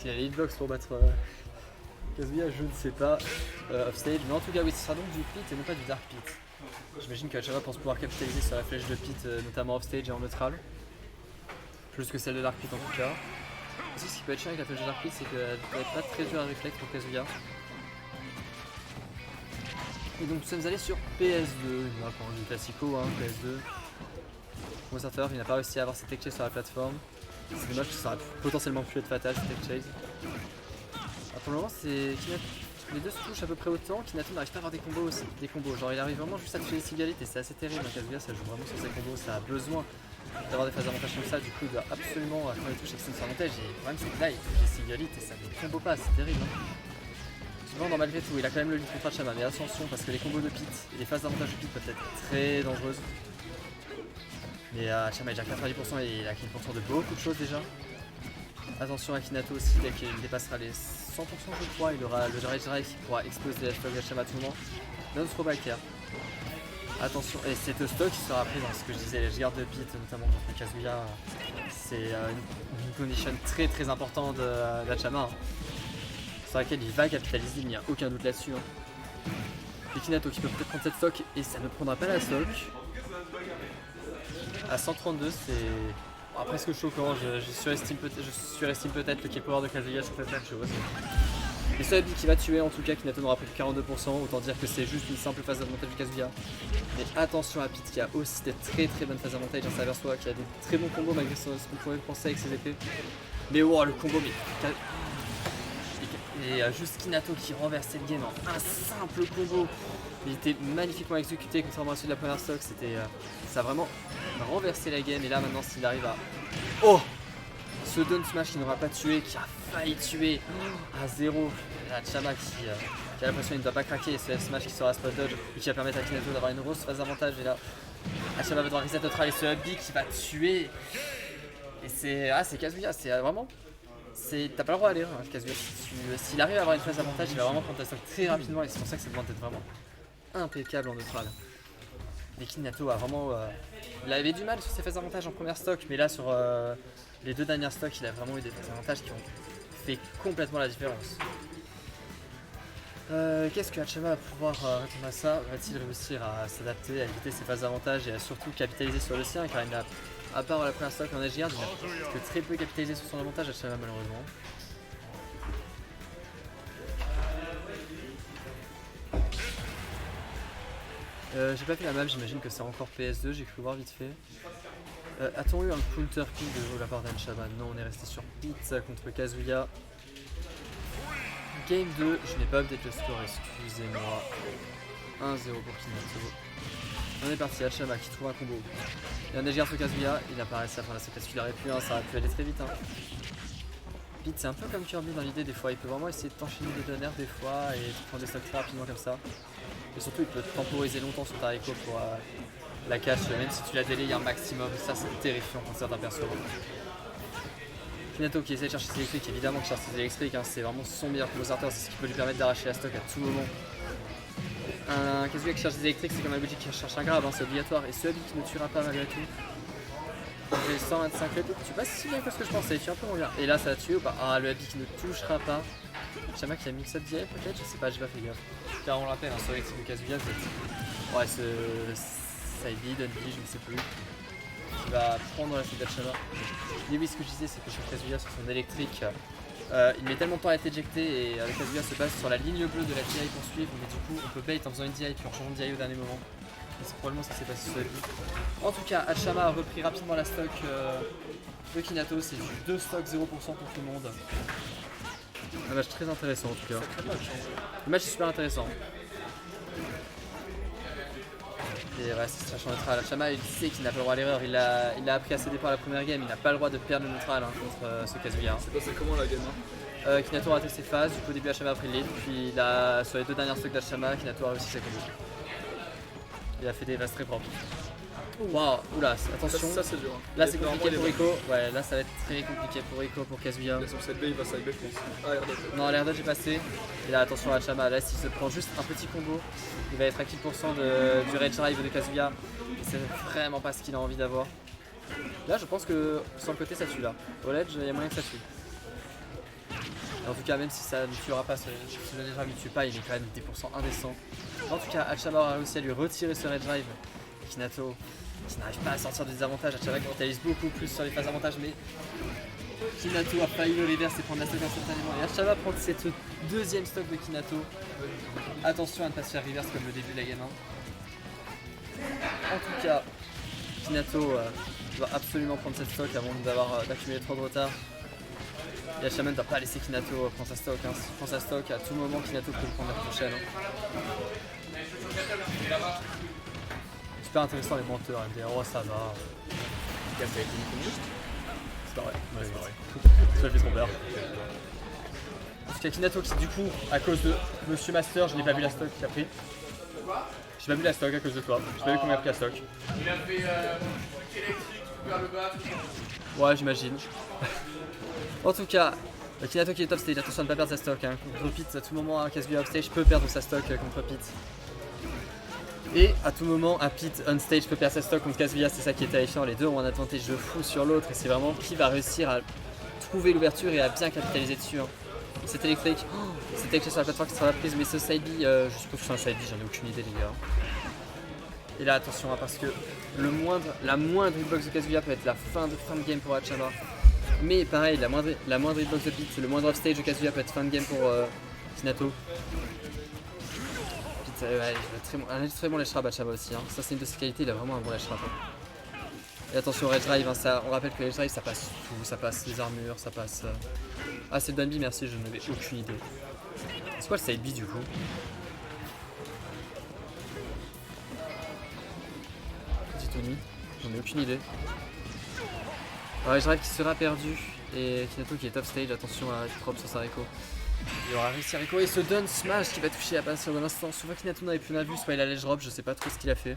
qu'il a les hitbox pour battre Kazuya, je ne sais pas. Offstage, mais en tout cas, oui, ce sera donc du Pit et non pas du Dark Pit. J'imagine qu'Hachama pense pouvoir capitaliser sur la flèche de Pit, notamment offstage et en neutral. Plus que celle de Dark Pit en tout cas. Aussi, ce qui peut être chiant avec la flèche de Dark Pit, c'est qu'elle n'est pas très dure à réflexe pour Kazuya. Et donc nous sommes allés sur PS2, quand on dit classico, hein, PS2. Monster, il n'a pas réussi à avoir ses tech chase sur la plateforme. C'est dommage que ça aurait potentiellement pu être fatal, ces tech chase. Pour le moment, c'est les deux se touchent à peu près autant. Kinato n'arrive pas à avoir des combos aussi. Des combos. Genre, il arrive vraiment juste à toucher les cigalites et c'est assez terrible. Kazuya, ça joue vraiment sur ses combos. Ça a besoin d'avoir des phases d'avantage comme ça. Du coup, il doit absolument, quand il touche, extendre son avantage. Et le problème, c'est que là, il touche les cigalites et ça ne combo pas. C'est terrible. Hein. Cependant, malgré tout, il a quand même le lead contre Hachama. Mais attention, parce que les combos de Pit et les phases d'avantage de Pit peuvent être très dangereuses. Mais Hachama est déjà à 90% et il a 15% de beaucoup de choses déjà. Attention à Kinato aussi, dès qu'il dépassera les 100% je crois, il aura le Rage Drive qui pourra exploser la stock d'Hachama à tout moment. Non throw back air. Attention, et cette stock qui sera prise dans ce que je disais, les gardes de Pit, notamment contre Kazuya, c'est une condition très très importante d'Hachama. Sur laquelle il va capitaliser, il n'y a aucun doute là-dessus. Hein. Et Kinato qui peut peut-être prendre cette stock et ça ne prendra pas la stock. À 132, c'est presque choquant. Je surestime peut-être le kill power de Kazuya sur cette match. Et ce qui va tuer en tout cas, Kinato n'aura plus que 42%, autant dire que c'est juste une simple phase d'avantage de Kazuya. Mais attention à Pit qui a aussi des très très bonnes phases d'avantage dans sa verso, qui a des très bons combos malgré ce qu'on pourrait penser avec ses épées. Mais wow, le combo, mais. Et juste Kinato qui renversait le game en un simple combo. Il était magnifiquement exécuté contrairement à celui de la première stock. Ça a vraiment renversé la game. Et là maintenant s'il arrive à... Oh, ce down smash qui n'aura pas tué, qui a failli tuer à 0. Là Hachama qui a l'impression qu'il ne doit pas craquer. Et ce F smash qui sera spot dodge et qui va permettre à Kinato d'avoir une grosse phase d'avantage. Et là Hachama va devoir reset neutral et ce up B qui va tuer. Et c'est Kazuya, c'est vraiment... T'as pas le droit à l'erreur, hein, Kazuya. S'il arrive à avoir une phase d'avantage, il va vraiment prendre ta stock très rapidement et c'est pour ça que ça demande d'être vraiment impeccable en neutral. Mais Kinato a vraiment... il avait du mal sur ses phases d'avantage en première stock, mais là sur les deux dernières stocks, il a vraiment eu des phases d'avantage qui ont fait complètement la différence. Qu'est-ce que Hachama va pouvoir répondre à ça? Va-t-il réussir à s'adapter, à éviter ses phases d'avantage et à surtout capitaliser sur le sien, car il n'a, à part la première stock en Edgeguard, il n'a que très peu capitalisé sur son avantage Hachama malheureusement. J'ai pas fait la map, j'imagine que c'est encore PS2, j'ai cru voir vite fait. A-t-on eu un counter kill de la part d'Hachama? Non, on est resté sur Pit contre Kazuya. Game 2, je n'ai pas update le score, excusez-moi. 1-0 pour Kinato. On est parti, Hachama qui trouve un combo. Il y a un Edgeguard sur Kazuya, il a pas réussi à prendre la séquence qu'il aurait pu, hein, ça aurait pu aller très vite. Hein. Pit c'est un peu comme Kirby dans l'idée, des fois il peut vraiment essayer de t'enchaîner des donneurs des fois et de prendre des stocks très rapidement comme ça. Et surtout il peut temporiser longtemps sur ta Reiko pour la cache, même si tu la délayes un maximum, ça c'est terrifiant contre certains persos. Kinato qui essaie de chercher ses électriques, évidemment qu'il cherche ses électriques, hein, c'est vraiment son meilleur combo starter, c'est ce qui peut lui permettre d'arracher la stock à tout moment. Un Kazuya qui cherche des électriques, c'est comme un Luigi qui cherche un grave, hein, c'est obligatoire, et ce Hubby qui ne tuera pas malgré tout. J'ai 125 Hubby, tu passes si bien que ce que je pensais, tu es un peu moins bien. Et là ça a tué ou pas? Ah, le Hubby qui ne touchera pas. Hachama qui a mix up DI peut-être, je sais pas, j'ai pas fait gaffe. Car on l'appelle un sur l'électrique de Kazuya, peut-être. Ouais, ce side lead, Hubby, je ne sais plus. Qui va prendre la suite d'Hachama. Et oui, ce que je disais, c'est que sur Kazuya, sur son électrique, il met tellement de temps à être éjecté et Kazuya se base sur la ligne bleue de la DI pour suivre, mais du coup on peut bait en faisant une DI puis en changeant de DI au dernier moment. Et c'est probablement ce qui s'est passé sur la vie. En tout cas, Hachama a repris rapidement la stock de Kinato, c'est du 2 stock 0% pour tout le monde. Un match très intéressant en tout cas. Le match est super intéressant. Et ouais, c'est cherchant neutral. Hachama il sait qu'il n'a pas le droit à l'erreur, il l'a appris à ses départs la première game, il n'a pas le droit de perdre le neutral hein, contre ce Kazuya. C'est passé comment la game hein Kinato a raté ses phases, du coup au début Hachama a pris le lead, puis sur les deux dernières stocks d'Hachama, Kinato a réussi ses combos. Il a fait des phases très propres. Waouh, oula, attention. Ça c'est dur. Hein. Là c'est compliqué pour Rico, ouais là ça va être très compliqué pour Rico, pour Kazuya. Il a son side B, il va side B je pense. Ah, air dodge. Non, l'air dodge est passé. Et là attention à Hachama, là s'il se prend juste un petit combo, il va être à 10% du rage drive de Kazuya. Et c'est vraiment pas ce qu'il a envie d'avoir. Là je pense que sur le côté ça tue là. Au ledge il y a moyen que ça tue. Et en tout cas, même si ça ne tuera pas, si le Rage Drive ne tue pas, il est quand même des pourcents indécents. En tout cas, Hachama aura réussi à lui retirer ce Rage Drive. Kinato qui n'arrive pas à sortir des désavantages. Hachama qui capitalise beaucoup plus sur les phases d'avantage, mais Kinato a failli le reverse et prendre la stock instantanément. Et Hachama prend cette deuxième stock de Kinato. Attention à ne pas se faire reverse comme le début de la game 1. En tout cas, Kinato doit absolument prendre cette stock avant d'accumuler trop de retard. Et Hachama ne doit pas laisser Kinato prendre sa stock. S'il prend sa stock, à tout moment Kinato peut le prendre la prochaine. Super intéressant les menteurs, elle me dit oh ça va. C'est pas vrai. Ouais, c'est pas vrai. Ça fait son peur. Parce qu'il y a Kinato qui du coup, à cause de Monsieur Master, je n'ai pas vu la stock qu'il a pris. J'ai pas vu la stock à cause de toi. J'ai pas vu combien il a pris la stock. Il a fait électrique vers le bas. Ouais, j'imagine. En tout cas, Kinato qui est top stage, attention à ne pas perdre sa stock. Contre Pete, à tout moment, un Kazuya off stage peut perdre sa stock contre Pete. Et à tout moment, un Pete on stage peut perdre sa stock contre Kazuya, c'est ça qui est terrifiant. Les deux ont un advantage de fou sur l'autre et c'est vraiment qui va réussir à trouver l'ouverture et à bien capitaliser dessus. Cet électrique, c'était écrit sur la plateforme qui sera la prise, mais ce side B, je suppose que c'est un side B, j'en ai aucune idée les gars. Et là attention parce que la moindre hitbox de Kazuya peut être la fin de game pour Hachama. Mais pareil, la moindre hitbox de Pete, le moindre offstage de Kazuya peut être fin de game pour Kinato. Pete, ouais, il a très bon ledge trap Hachama aussi. Ça c'est une de ses qualités, il a vraiment un bon ledge trap. Et attention au Rage Drive, on rappelle que le Rage Drive ça passe tout, ça passe les armures, ça passe... Ah c'est le Dunby, merci, je n'avais aucune idée. C'est quoi le side B du coup? Petit Tony, j'en ai aucune idée. Rage Drive qui sera perdu et Kinato qui est top stage, attention à drop sur sa Rico. Il aura réussi à Rico et ce Dun Smash qui va toucher à passer dans l'instant. Soit Kinato n'avait plus vu, soit il a ledge drop, je sais pas trop ce qu'il a fait.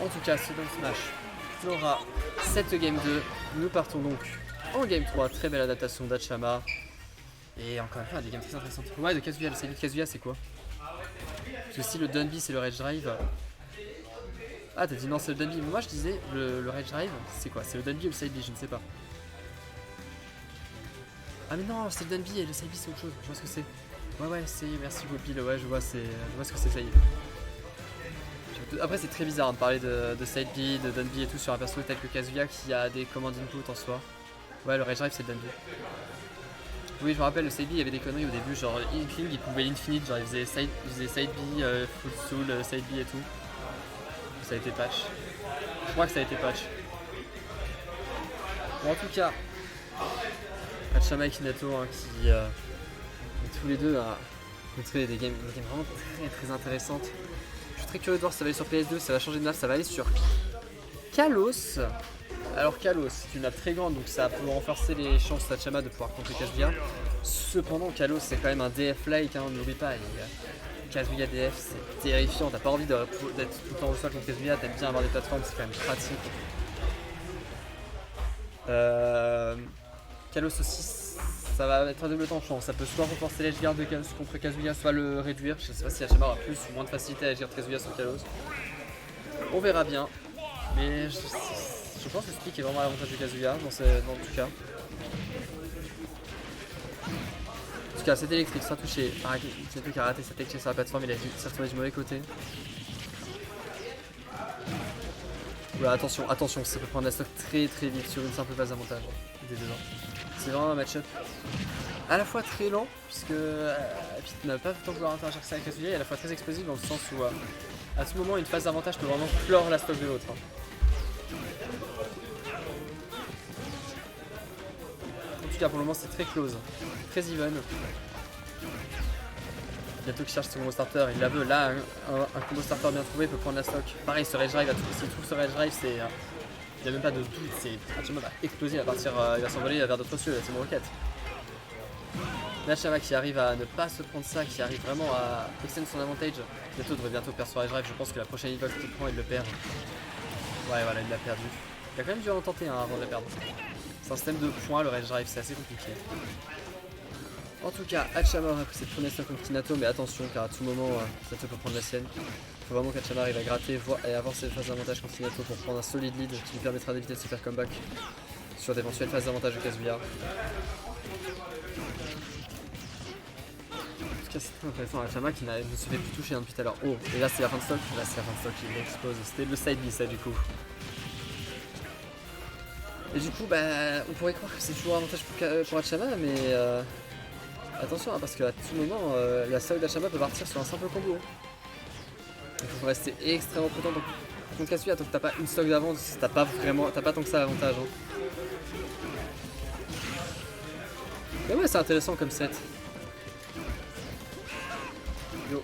En tout cas, ce Dun Smash aura cette game 2. Nous partons donc en game 3. Très belle adaptation d'Hachama. Et encore une fois, des games très intéressantes. Ouais, de Kazuya, le side de Kazuya, c'est quoi? Parce que si le Dunby c'est le Rage Drive. Ah, t'as dit non, c'est le Dunby. Moi je disais le Rage Drive, c'est quoi? C'est le Dunby ou le side B? Je ne sais pas. Ah, mais non, c'est le Dunby et le side B c'est autre chose. Je vois ce que c'est. Ouais, c'est. Merci, Gopil. Ouais, je vois ce que c'est, ça y est. Après c'est très bizarre de parler de side B, de Dunby et tout sur un perso tel que Kazuya qui a des commandes input en soi. Ouais, le Rage Drive c'est le Dunby. Oui, je me rappelle, le side B il y avait des conneries au début, genre Inkling il pouvait l'infinite, genre il faisait side B, full soul, side B et tout. Ça a été patch. Je crois que ça a été patch. Bon, en tout cas, Hachama et Kinato qui tous les deux montré des games vraiment très intéressantes. Je suis très curieux de voir si ça va aller sur PS2, ça va changer de map, ça va aller sur Kalos. Alors Kalos, c'est une map très grande, donc ça peut renforcer les chances d'Hachama de pouvoir contrer Kazuya. Cependant, Kalos c'est quand même un DF-like, n'oublie pas. Kazuya DF c'est terrifiant, t'as pas envie d'être tout le temps au sol contre Kazuya, t'aimes bien avoir des plateformes, c'est quand même pratique. Kalos aussi, ça va être un double tranchant, ça peut soit renforcer l'edge guard contre Kazuya, soit le réduire. Je sais pas si Hachama aura plus ou moins de facilité à edge guard Kazuya sur Kalos. On verra bien, mais je pense que ce pick est vraiment à l'avantage de Kazuya dans tout cas. En tout cas, cet électrique sera touché. C'est lui qui a raté cette électrique sur la plateforme, il a s'est retourné du mauvais côté. Ouais, attention, ça peut prendre la stock très vite sur une simple phase d'avantage des deux. C'est vraiment un match-up à la fois très lent, puisque Pete n'a pas tout le temps pouvoir interagir avec Kazuya, et à la fois très explosif dans le sens où à tout moment une phase d'avantage peut vraiment clore la stock de l'autre. En tout cas pour le moment c'est très close, très even. Bientôt qu'il cherche son combo starter, il la veut. Là un combo starter bien trouvé peut prendre la stock. Pareil ce Rage Drive, s'il trouve ce Rage Drive, il n'y a même pas de doute, Hachama va exploser, il va s'envoler vers d'autres cieux, c'est une roquette. Hachama qui arrive à ne pas se prendre ça, qui arrive vraiment à extendre son avantage. Bientôt devrait perdre son Rage Drive, je pense que la prochaine hitbox qu'il prend il le perd. Ouais voilà, il l'a perdu. Il a quand même dû en tenter avant de la perdre. C'est un système de points le Rage Drive, c'est assez compliqué. En tout cas, Hachama aura pris cette première stock contre Kinato, mais attention car à tout moment Kinato peut prendre la sienne. Il faut vraiment qu'Hachama arrive à gratter et avoir cette phase d'avantage contre Kinato pour prendre un solide lead qui lui permettra d'éviter de se faire comeback sur d'éventuelles phases d'avantage de Kazuya. cas c'est très intéressant. Hachama qui ne se fait plus toucher depuis tout à l'heure. Oh, et là c'est la fin de stock. Là c'est la fin de stock, il explose. C'était le side B ça du coup. Et du coup, bah, on pourrait croire que c'est toujours un avantage pour Hachama, mais attention, hein, parce qu'à tout moment, la stock d'Hachama peut partir sur un simple combo. Il faut rester extrêmement prudent. Donc, contre Kazuya, tant que t'as pas une stock d'avance, t'as pas tant que ça l'avantage. Hein. Mais ouais, c'est intéressant comme set. Yo.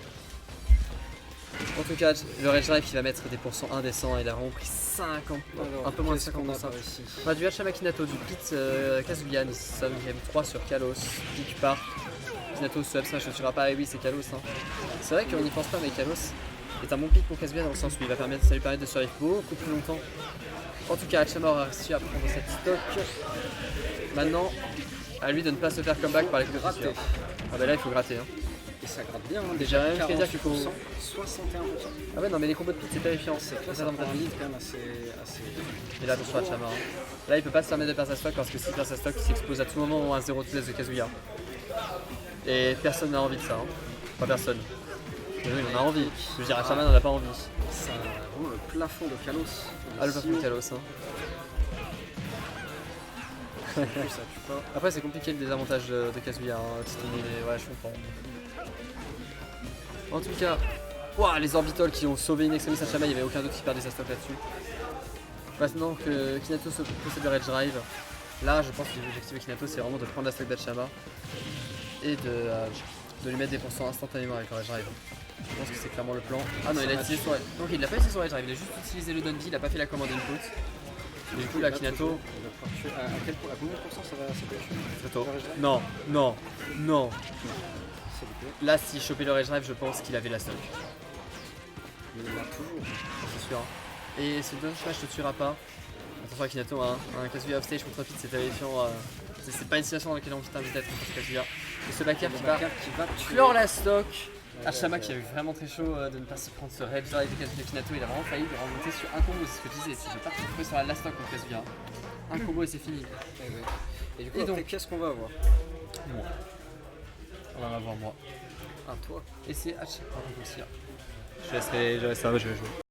En tout cas, le Rage Drive qui va mettre des pourcents indécents, il a vraiment pris 50, Alors, un peu moins de qu'est-ce 50%. qu'on a par ici? On a du Hachama Kinato, du Pit Kazuya, Nissan Game 3 sur Kalos, Pick Park. Kinato sub smash ne tuera pas, et oui c'est Kalos. Hein. C'est vrai qu'on n'y pense pas, mais Kalos est un bon pick pour Kazuya dans le sens où ça lui permet de survivre beaucoup plus longtemps. En tout cas, Hachama aura réussi à prendre cette stock. Maintenant, à lui de ne pas se faire comeback par les Gratter. Ah bah là il faut gratter. Hein. Et ça gratte bien, hein, Déjà, déjà même dire qu'il faut- 40%, 61%. Ah ouais non mais les combos de pit c'est terrifiant. C'est que là, Ça ça dans prend ta un vie. lead quand même assez... Et là attention à Hachama. Hein. Là il peut pas se permettre de perdre sa stock parce que s'il perd sa stock il s'expose à tout moment à un 0 de de Kazuya. Et personne n'a envie de ça. Hein. Pas personne. Mais oui, on a envie. Je veux dire, Hachama n'en a pas envie. Ça rend le plafond de Kalos. Ah, le plafond de Kalos. Hein. Ça tue pas. Après, c'est compliqué le désavantage de Kazuya. Hein. Ouais, je comprends. En tout cas, ouah, les orbitals qui ont sauvé In Extremis Hachama, il n'y avait aucun doute qui perdait sa stock là-dessus. Maintenant que Kinato possède le Rage Drive, là, je pense que l'objectif de Kinato, c'est vraiment de prendre la stock d'Hachama et de lui mettre des pourcents instantanément avec le Rage Drive. Je pense que c'est clairement le plan. Ah non, il a utilisé son... Donc il n'a pas utilisé son Rage Drive, il a juste utilisé le Dunby, il n'a pas fait la commande input. Et du coup, là, Kinato... Il va pouvoir tuer. À combien de pourcents ça va tuer? Très tôt. Non, non, non. C'est loupé. Là, s'il chopait le Rage Drive, je pense qu'il avait la stock. Mais il l'a toujours. C'est sûr. Et ce Dunge Smash ne tuera pas. Attention à Kinato, hein. Un Kazuya offstage contre Pit, c'est terrifiant. C'est pas une situation dans laquelle on peut d'être contre Kazuya. Et ce backer qui va clore la stock. Hachama qui a eu vraiment très chaud de ne pas se prendre ce Rage Drive de Kinato, il a vraiment failli lui remonter sur un combo, c'est ce que je disais. Si je vais pas retrouver sur la stock contre Kazuya, un combo et c'est fini. Et du coup, Et après, donc- qu'est-ce qu'on va avoir? Moi. On va voir moi. Ah, toi. Et c'est Hachama aussi. Je laisserai, je vais jouer.